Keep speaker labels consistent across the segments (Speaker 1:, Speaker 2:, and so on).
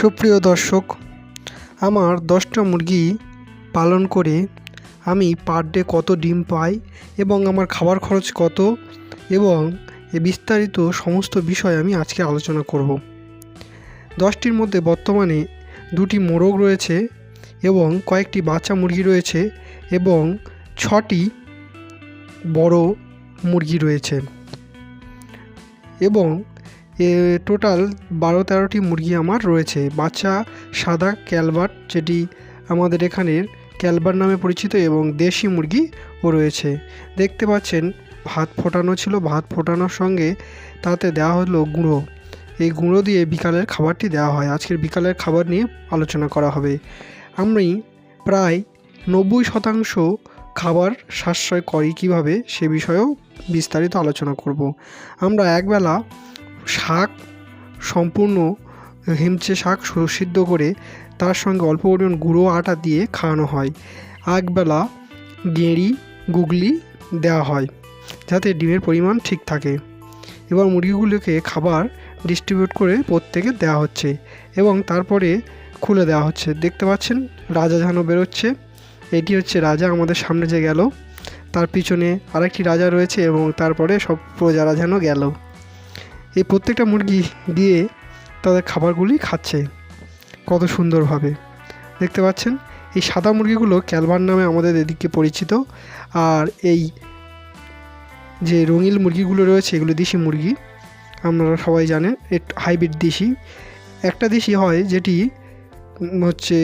Speaker 1: সুপ্রিয় দর্শক, আমার 10টা মুরগি পালন করে আমি পার ডে কত ডিম পাই এবং আমার খাবার খরচ কত এবং বিস্তারিত সমস্ত বিষয় আমি আজকে আলোচনা করব। 10টির মধ্যে বর্তমানে 2টি মোরগ রয়েছে এবং কয়েকটি বাচ্চা মুরগি রয়েছে এবং 6টি বড় মুরগি রয়েছে এবং টোটাল 12-13টি মুরগি আমার রয়েছে। বাচ্চা সাদা ক্যালবার্ট, যেটি আমাদের এখানের ক্যালবার্ট নামে পরিচিত, এবং দেশি মুরগিও রয়েছে। দেখতে পাচ্ছেন ভাত ফোটানো ছিল, ভাত ফোটানোর সঙ্গে তাতে দেওয়া হলো গুঁড়ো। এই গুঁড়ো দিয়ে বিকালের খাবারটি দেওয়া হয়। আজকের বিকালের খাবার নিয়ে আলোচনা করা হবে। আমি প্রায় 90% খাবার সাশ্রয় করি কীভাবে সে বিষয়েও বিস্তারিত আলোচনা করব। আমরা একবেলা শাক, সম্পূর্ণ হিমচে শাক সিদ্ধ করে তার সঙ্গে অল্প পরিমাণ গুঁড়ো আটা দিয়ে খাওয়ানো হয়। একবেলা গেঁড়ি গুগলি দেওয়া হয় যাতে ডিমের পরিমাণ ঠিক থাকে। এবার মুরগিগুলোকে খাবার ডিস্ট্রিবিউট করে প্রত্যেকে দেওয়া হচ্ছে এবং তারপরে খুলে দেওয়া হচ্ছে। দেখতে পাচ্ছেন রাজাঝানও বেরোচ্ছে। এটি হচ্ছে রাজা আমাদের সামনে যে গেল, তার পিছনে আরেকটি রাজা রয়েছে এবং তারপরে সব প্রজারা যেন গেল। এই প্রত্যেকটা মুরগি দিয়ে তাদের খাবারগুলি খাচ্ছে কত সুন্দরভাবে। দেখতে পাচ্ছেন এই সাদা মুরগিগুলো ক্যালবার্ট নামে আমাদের এদিকে পরিচিত, আর এই যে রঙিন মুরগিগুলো রয়েছে এগুলো দেশি মুরগি। আপনারা সবাই জানেন হাইব্রিড দেশি। একটা দেশি হয় যেটি হচ্ছে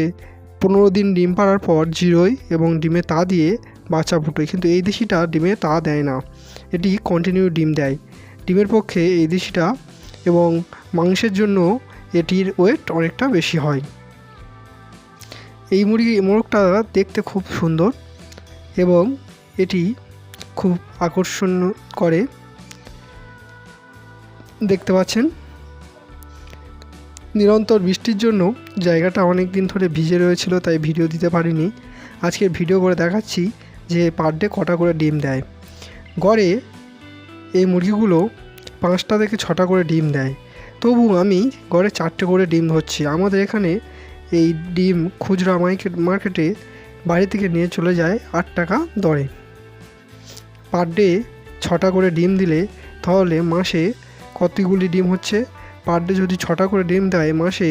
Speaker 1: 15 দিন ডিম পাড়ার পর জিরোয় এবং ডিমে তা দিয়ে বাচ্চা ফুটোয়, কিন্তু এই দেশিটা ডিমে তা দেয় না, এটি কন্টিনিউ ডিম দেয়। ডিমের পক্ষে এই দেশিটা এবং মাংসের জন্য এটির ওয়েট অনেকটা বেশি হয়। এই মোরগটা দেখতে খুব সুন্দর এবং এটি খুব আকর্ষণ করে। দেখতে পাচ্ছেন নিরন্তর বৃষ্টির জন্য জায়গাটা অনেক দিন ধরে ভিজে রয়েছিল, তাই ভিডিও দিতে পারিনি। আজকে ভিডিও করে দেখাচ্ছি যে পার ডে কটা করে ডিম দেয়। গড়ে এই মুরগিগুলো 5টা থেকে 6টা করে ডিম দেয়, তবু আমি গড়ে 4টে করে ডিম ধরছি। আমাদের এখানে এই ডিম খুচরা মার্কেটে বাড়ি থেকে নিয়ে চলে যায় 8 টাকা দরে। পার ডে 6টা করে ডিম দিলে তাহলে মাসে কতগুলি ডিম হচ্ছে? পার ডে যদি 6টা করে ডিম দেয় মাসে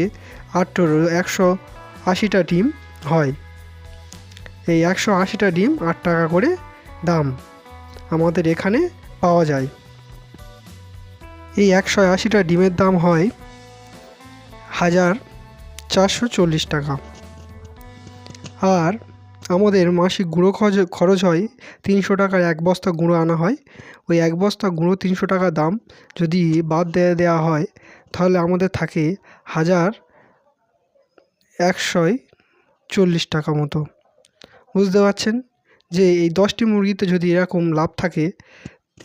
Speaker 1: 180টা ডিম হয়। এই 180টা ডিম 8 টাকা করে দাম আমাদের এখানে পাওয়া যায়। এই 180টা ডিমের দাম হয় 1440 টাকা। আর আমাদের মাসিক গুঁড়ো খরচ হয় 300 টাকার 1 বস্তা গুঁড়ো আনা হয়। ওই 1 বস্তা গুঁড়ো 300 টাকা দাম যদি বাদ দেওয়া হয় তাহলে আমাদের থাকে 1140 টাকা মতো। বুঝতে পারছেন যে এই 10টি মুরগিতে যদি এরকম লাভ থাকে,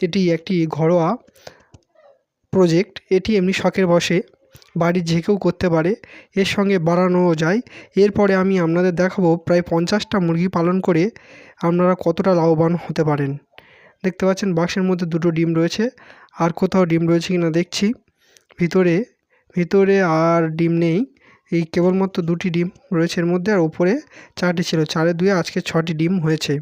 Speaker 1: এটি একটি ঘরোয়া প্রজেক্ট। এটি এমনি শখের বসে বাড়ির যে কেউ করতে পারে, এর সঙ্গে বাড়ানোও যায়। এরপরে আমি আপনাদের দেখাবো প্রায় 50টা মুরগি পালন করে আপনারা কতটা লাভবান হতে পারেন। দেখতে পাচ্ছেন বাক্সের মধ্যে 2টো ডিম রয়েছে, আর কোথাও ডিম রয়েছে কিনা দেখছি। ভিতরে আর ডিম নেই, এই কেবলমাত্র 2টি ডিম রয়েছে এর মধ্যে, আর উপরে 4টি ছিল, 4-এ 2 আজকে 6টি ডিম হয়েছে।